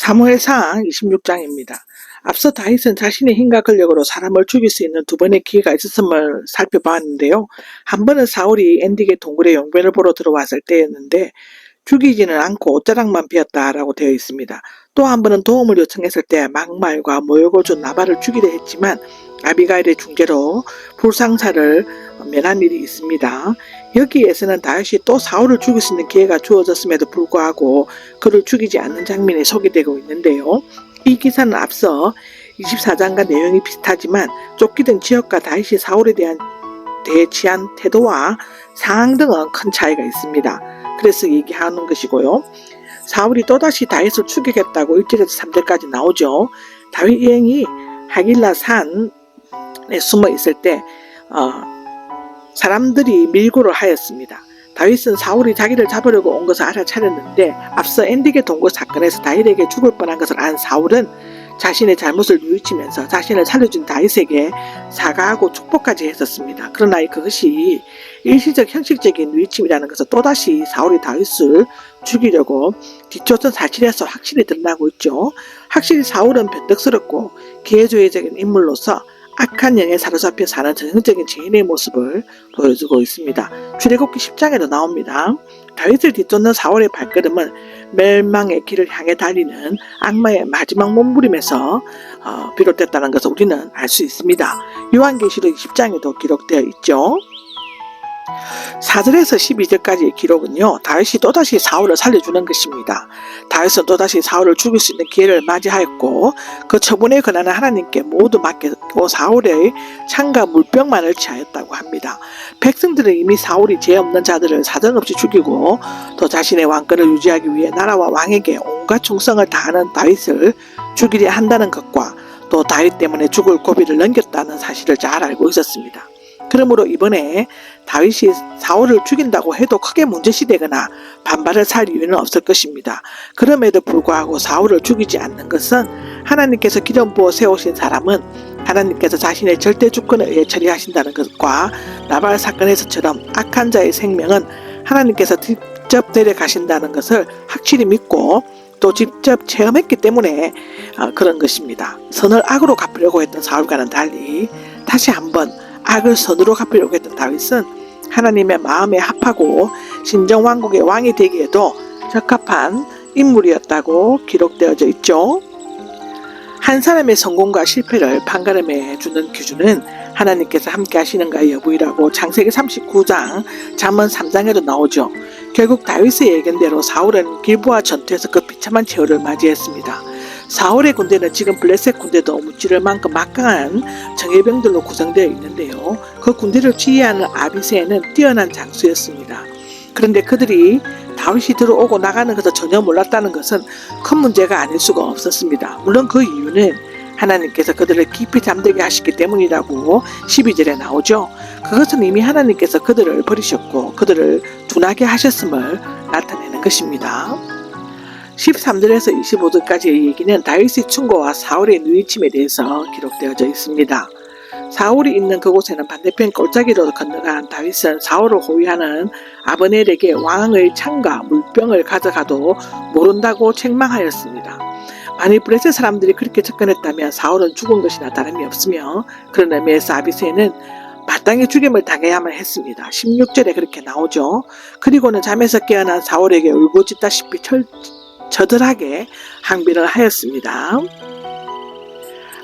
사무엘상 26장입니다. 앞서 다윗은 자신의 힘과 근력으로 사람을 죽일 수 있는 두 번의 기회가 있었음을 살펴봤는데요. 한 번은 사울이 엔딕의 동굴에 용변을 보러 들어왔을 때였는데 죽이지는 않고 옷자락만 베었다라고 되어 있습니다. 또 한 번은 도움을 요청했을 때 막말과 모욕을 준 나발을 죽이려 했지만 아비가일의 중재로 불상사를 면한 일이 있습니다. 여기에서는 다윗이 또 사울을 죽일 수 있는 기회가 주어졌음에도 불구하고 그를 죽이지 않는 장면이 소개되고 있는데요. 이 기사는 앞서 24장과 내용이 비슷하지만 쫓기던 지역과 다윗이 사울에 대한 취한 태도와 상황 등은 큰 차이가 있습니다. 그래서 얘기하는 것이고요. 사울이 또다시 다윗을 죽이겠다고 1절에서 3절까지 나오죠. 다윗 여행이 하길라 산에 숨어 있을 때 사람들이 밀고를 하였습니다. 다윗은 사울이 자기를 잡으려고 온 것을 알아차렸는데 앞서 엔딕의 동굴 사건에서 다윗에게 죽을 뻔한 것을 안 사울은 자신의 잘못을 뉘우치면서 자신을 살려준 다윗에게 사과하고 축복까지 했었습니다. 그러나 그것이 일시적 형식적인 뉘우침이라는 것은 또다시 사울이 다윗을 죽이려고 뒤쫓은 사실에서 확실히 드러나고 있죠. 확실히 사울은 변덕스럽고 기회주의적인 인물로서 악한 영에 사로잡혀 사는 전형적인 죄인의 모습을 보여주고 있습니다. 출애굽기 10장에도 나옵니다. 다윗을 뒤쫓는 사울의 발걸음은 멸망의 길을 향해 달리는 악마의 마지막 몸부림에서 비롯됐다는 것을 우리는 알 수 있습니다. 요한계시록 20장에도 기록되어 있죠. 4절에서 12절까지의 기록은요, 다윗이 또다시 사울을 살려주는 것입니다. 다윗은 또다시 사울을 죽일 수 있는 기회를 맞이하였고 그 처분에 권한을 하나님께 모두 맡겼고 사울의 창과 물병만을 취하였다고 합니다. 백성들은 이미 사울이 죄 없는 자들을 사정없이 죽이고 또 자신의 왕권을 유지하기 위해 나라와 왕에게 온갖 충성을 다하는 다윗을 죽이려 한다는 것과 또 다윗 때문에 죽을 고비를 넘겼다는 사실을 잘 알고 있었습니다. 그러므로 이번에 다윗이 사울을 죽인다고 해도 크게 문제시되거나 반발을 살 이유는 없을 것입니다. 그럼에도 불구하고 사울을 죽이지 않는 것은 하나님께서 기름 부어 세우신 사람은 하나님께서 자신의 절대 주권에 의해 처리하신다는 것과 나발 사건에서처럼 악한 자의 생명은 하나님께서 직접 데려가신다는 것을 확실히 믿고 또 직접 체험했기 때문에 그런 것입니다. 선을 악으로 갚으려고 했던 사울과는 달리 다시 한번 악을 선으로 갚으려고 했던 다윗은 하나님의 마음에 합하고 신정왕국의 왕이 되기에도 적합한 인물이었다고 기록되어져 있죠. 한 사람의 성공과 실패를 판가름해 주는 기준은 하나님께서 함께 하시는가의 여부이라고 창세기 39장 잠언 3장에도 나오죠. 결국 다윗의 예견대로 사울은 길보아 전투에서 그 비참한 최후를 맞이했습니다. 사울의 군대는 지금 블레셋 군대도 무찌를 만큼 막강한 정예병들로 구성되어 있는데요. 그 군대를 지휘하는 아비새는 뛰어난 장수였습니다. 그런데 그들이 다윗이 들어오고 나가는 것을 전혀 몰랐다는 것은 큰 문제가 아닐 수가 없었습니다. 물론 그 이유는 하나님께서 그들을 깊이 잠들게 하시기 때문이라고 12절에 나오죠. 그것은 이미 하나님께서 그들을 버리셨고 그들을 둔하게 하셨음을 나타내는 것입니다. 13절에서 25절까지의 얘기는 다윗의 충고와 사울의 뉘우침에 대해서 기록되어져 있습니다. 사울이 있는 그곳에는 반대편 골짜기로 건너간 다윗은 사울을 호위하는 아브넬에게 왕의 창과 물병을 가져가도 모른다고 책망하였습니다. 만일 블레셋 사람들이 그렇게 접근했다면 사울은 죽은 것이나 다름이 없으며 그런 의미에서 아비새는 마땅히 죽임을 당해야만 했습니다. 16절에 그렇게 나오죠. 그리고는 잠에서 깨어난 사울에게 울부짖다시피 처절하게 항변을 하였습니다.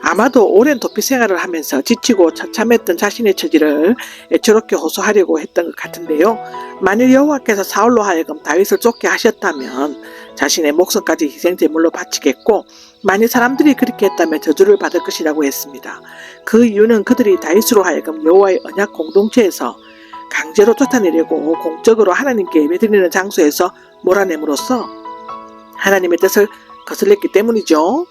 아마도 오랜 도피 생활을 하면서 지치고 처참했던 자신의 처지를 애처롭게 호소하려고 했던 것 같은데요. 만일 여호와께서 사울로 하여금 다윗을 쫓게 하셨다면 자신의 목숨까지 희생제물로 바치겠고 만일 사람들이 그렇게 했다면 저주를 받을 것이라고 했습니다. 그 이유는 그들이 다윗으로 하여금 여호와의 언약 공동체에서 강제로 쫓아내려고 공적으로 하나님께 예배드리는 장소에서 몰아냄으로써 하나님의 뜻을 거슬렸기 때문이죠.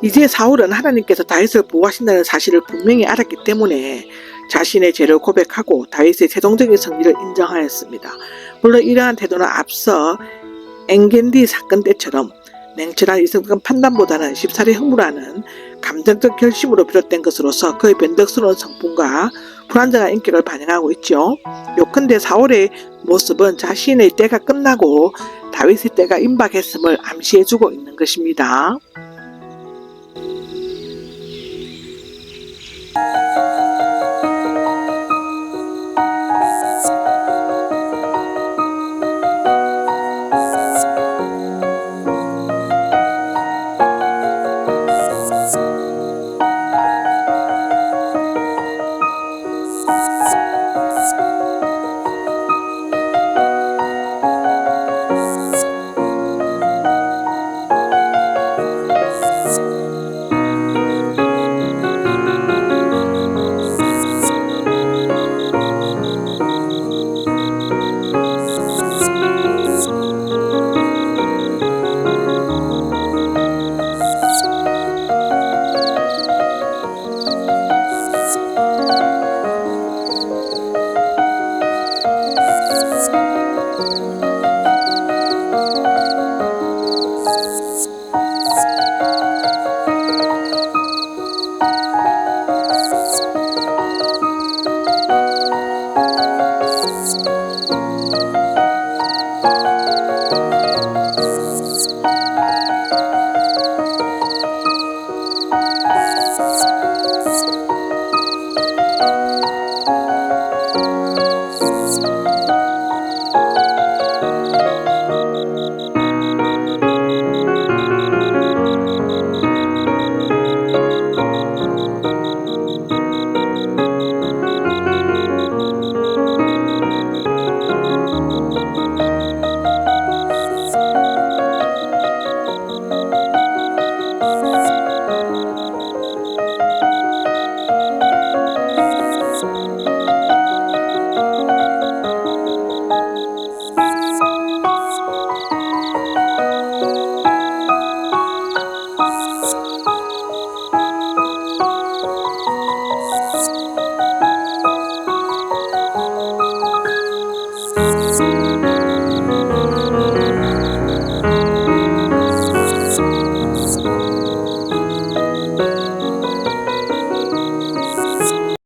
이제 사울은 하나님께서 다윗을 보호하신다는 사실을 분명히 알았기 때문에 자신의 죄를 고백하고 다윗의 최종적인 승리를 인정하였습니다. 물론 이러한 태도는 앞서 엔겐디 사건 때처럼 냉철한 이성적 판단보다는 쉽사리 흥분하는 감정적 결심으로 비롯된 것으로서 그의 변덕스러운 성품과 불완전한 인격을 반영하고 있죠. 요컨대 사울의 모습은 자신의 때가 끝나고 다윗의 때가 임박했음을 암시해주고 있는 것입니다.